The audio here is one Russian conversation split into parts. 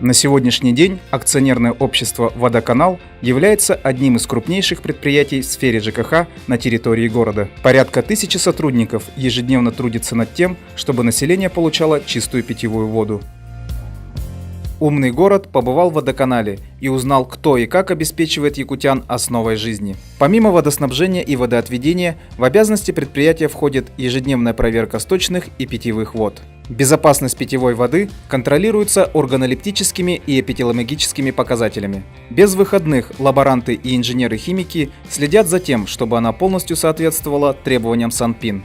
На сегодняшний день акционерное общество «Водоканал» является одним из крупнейших предприятий в сфере ЖКХ на территории города. Порядка 1000 сотрудников ежедневно трудится над тем, чтобы население получало чистую питьевую воду. Умный город побывал в водоканале и узнал, кто и как обеспечивает якутян основой жизни. Помимо водоснабжения и водоотведения, в обязанности предприятия входит ежедневная проверка сточных и питьевых вод. Безопасность питьевой воды контролируется органолептическими и эпителомагическими показателями. Без выходных лаборанты и инженеры-химики следят за тем, чтобы она полностью соответствовала требованиям Санпин.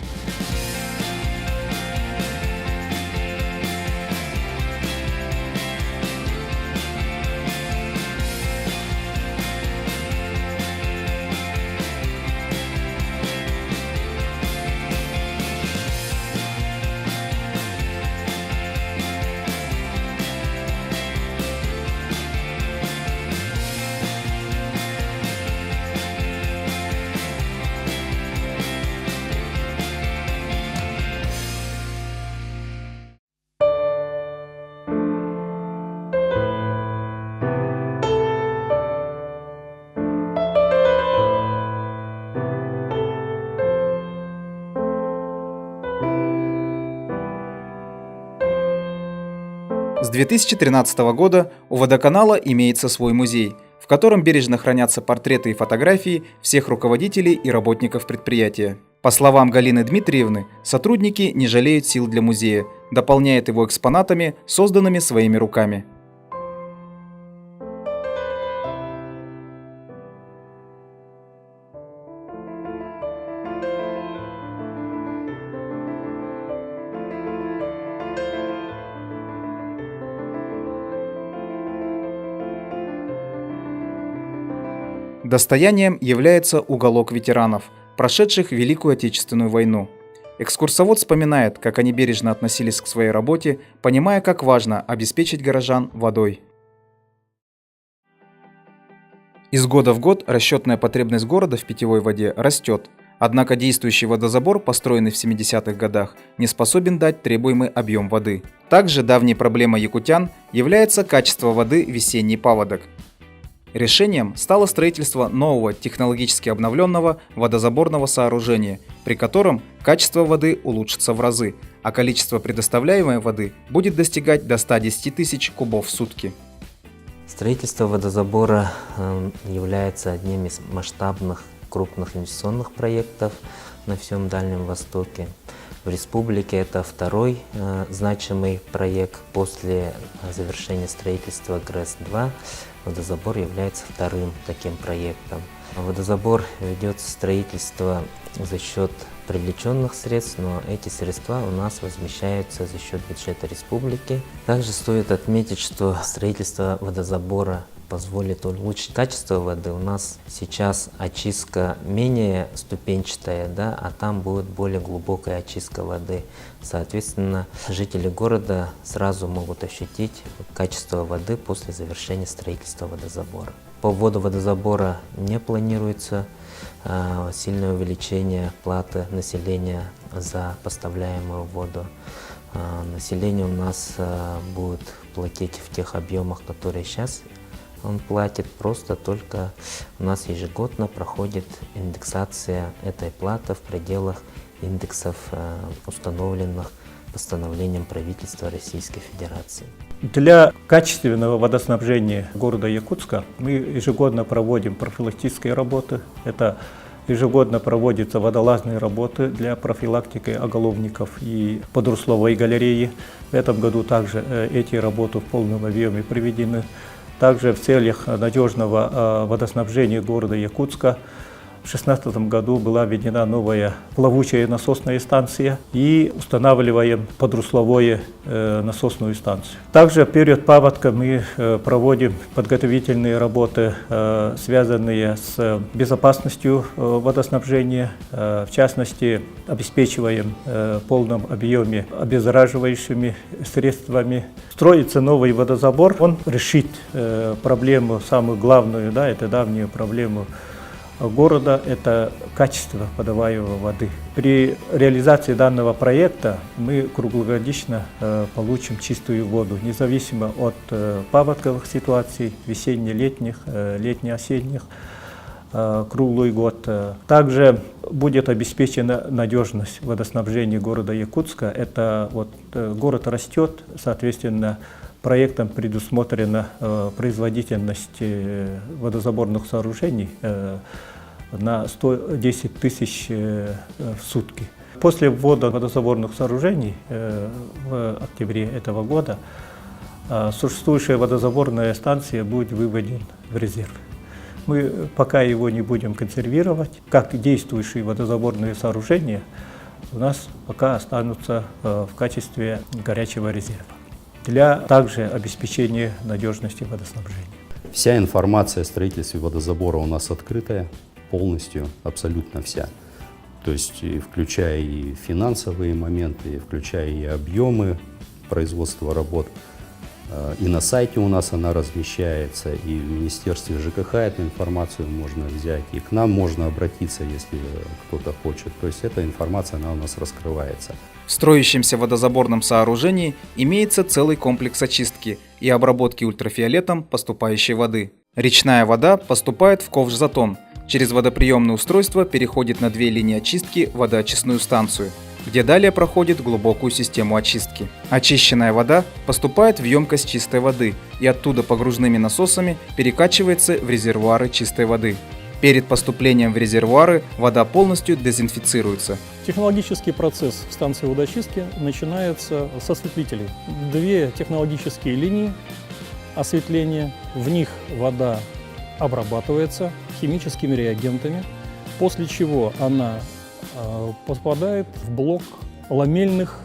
С 2013 года у водоканала имеется свой музей, в котором бережно хранятся портреты и фотографии всех руководителей и работников предприятия. По словам Галины Дмитриевны, сотрудники не жалеют сил для музея, дополняют его экспонатами, созданными своими руками. Достоянием является уголок ветеранов, прошедших Великую Отечественную войну. Экскурсовод вспоминает, как они бережно относились к своей работе, понимая, как важно обеспечить горожан водой. Из года в год расчетная потребность города в питьевой воде растет, однако действующий водозабор, построенный в 70-х годах, не способен дать требуемый объем воды. Также давней проблемой якутян является качество воды в весенний паводок. Решением стало строительство нового технологически обновленного водозаборного сооружения, при котором качество воды улучшится в разы, а количество предоставляемой воды будет достигать до 110 тысяч кубов в сутки. Строительство водозабора является одним из масштабных крупных инвестиционных проектов на всем Дальнем Востоке. В республике это второй значимый проект после завершения строительства ГРЭС-2. Водозабор является вторым таким проектом. Водозабор ведется строительство за счет привлеченных средств, но эти средства у нас возмещаются за счет бюджета республики. Также стоит отметить, что строительство водозабора позволит улучшить качество воды. У нас сейчас очистка менее ступенчатая, а там будет более глубокая очистка воды. Соответственно, жители города сразу могут ощутить качество воды после завершения строительства водозабора. По вводу водозабора не планируется сильное увеличение платы населения за поставляемую воду. Население у нас будет платить в тех объемах, которые сейчас он платит, просто только у нас ежегодно проходит индексация этой платы в пределах индексов, установленных постановлением правительства Российской Федерации. Для качественного водоснабжения города Якутска мы ежегодно проводим профилактические работы. Это ежегодно проводятся водолазные работы для профилактики оголовников и подрусловой галереи. В этом году также эти работы в полном объеме проведены. Также в целях надежного водоснабжения города Якутска в 2016 году была введена новая плавучая насосная станция и устанавливаем подрусловую насосную станцию. Также в период паводка мы проводим подготовительные работы, связанные с безопасностью водоснабжения. В частности, обеспечиваем в полном объеме обеззараживающими средствами. Строится новый водозабор, он решит проблему, самую главную, это давнюю проблему города, это качество подаваемой воды. При реализации данного проекта мы круглогодично получим чистую воду, независимо от паводковых ситуаций, весенне-летних, летне-осенних, круглый год. Также будет обеспечена надежность водоснабжения города Якутска. Это город растет, соответственно, проектом предусмотрена производительность водозаборных сооружений на 110 тысяч в сутки. После ввода водозаборных сооружений в октябре этого года существующая водозаборная станция будет выведена в резерв. Мы пока его не будем консервировать, как действующие водозаборные сооружения у нас пока останутся в качестве горячего резерва для также обеспечения надежности водоснабжения. Вся информация о строительстве водозабора у нас открытая, полностью, абсолютно вся. То есть включая и финансовые моменты, включая и объемы производства работ. И на сайте у нас она размещается, и в Министерстве ЖКХ эту информацию можно взять, и к нам можно обратиться, если кто-то хочет. То есть эта информация, она у нас раскрывается. В строящемся водозаборном сооружении имеется целый комплекс очистки и обработки ультрафиолетом поступающей воды. Речная вода поступает в ковш-затон. Через водоприемное устройство переходит на 2 линии очистки в водоочистную станцию, где далее проходит глубокую систему очистки. Очищенная вода поступает в емкость чистой воды и оттуда погружными насосами перекачивается в резервуары чистой воды. Перед поступлением в резервуары вода полностью дезинфицируется. Технологический процесс в станции водоочистки начинается с осветлителей. 2 технологические линии осветления, в них вода обрабатывается химическими реагентами, после чего она попадает в блок ламельных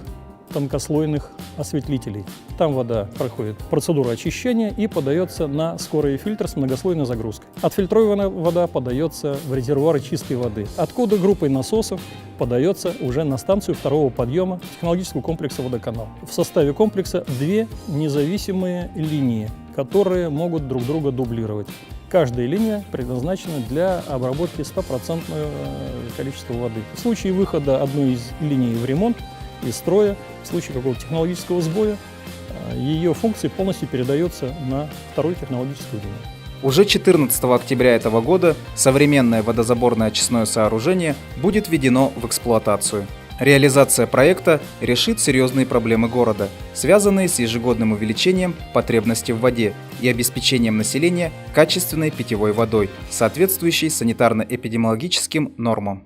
тонкослойных осветлителей. Там вода проходит процедуру очищения и подается на скорый фильтр с многослойной загрузкой. Отфильтрованная вода подается в резервуары чистой воды, откуда группой насосов подается уже на станцию второго подъема технологического комплекса «Водоканал». В составе комплекса 2 независимые линии, которые могут друг друга дублировать. Каждая линия предназначена для обработки 100% количества воды. В случае выхода одной из линий в ремонт, из строя, в случае какого-то технологического сбоя, ее функции полностью передаются на вторую технологическую линию. Уже 14 октября этого года современное водозаборное очистное сооружение будет введено в эксплуатацию. Реализация проекта решит серьезные проблемы города, связанные с ежегодным увеличением потребности в воде и обеспечением населения качественной питьевой водой, соответствующей санитарно-эпидемиологическим нормам.